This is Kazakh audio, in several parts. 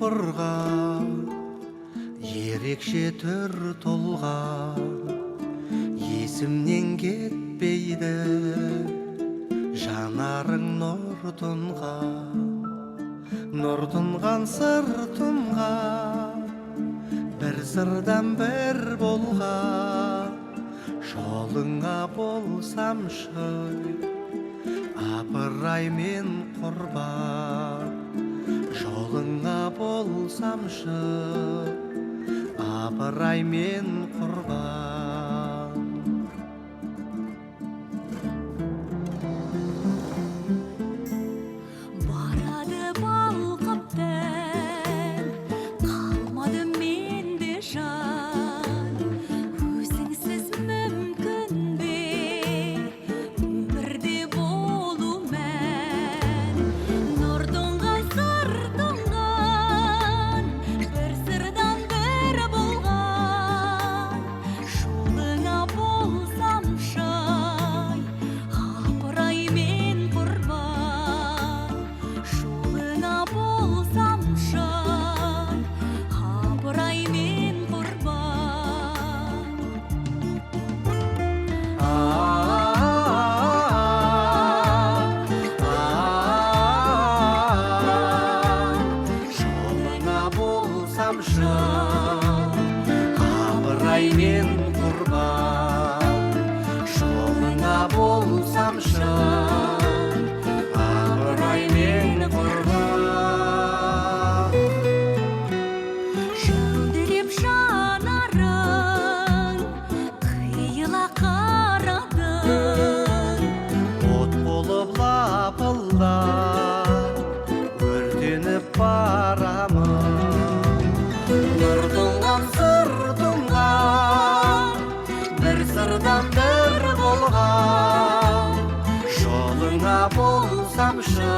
құлпырға ерекше түр толған, есімнен кетпейді жанарың нұр тұнған сыртымға, бір сырдан бір болған, жолыңа болсамшы апырай мен құрбан, жолыңа болсамшы апырай мен құрбан. Барады балқыптан, қалмады менде жан, өзіңсіз мүмкін бе өмірде болу мән. Нұр тұнған сыр тұнған, бір сырдан бір болған, жолыңа болсам шай апырай мен құрбан, жолыңа болсам шай апырай мен құрбан. Жолыңа болсамшы апырай мен құрбан, жолыңа болсамшы апырай мен құрбан. Жөндіреп жанарың, қиыла қарадың, От болып лапылдап өртеніп барамын. Нұр тұнған сыр тұнған, бір сырдан бір болған, жолыңа болсамшы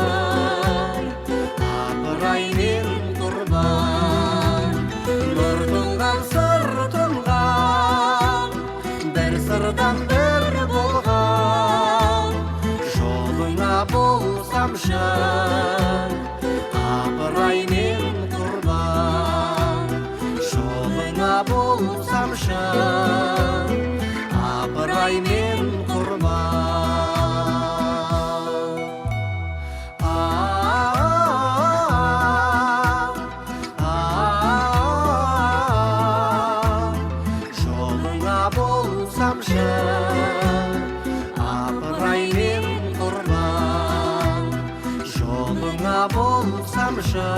апырай мен құрбан. Нұр тұнған сыр тұнған, бір сырдан бір болған, жолыңа болсамшы апырай мен құрбан, жолыңа болсамшы апырай мен құрбан. Жолыңа болсамшы апырай мен құрбан, жолыңа болсамшы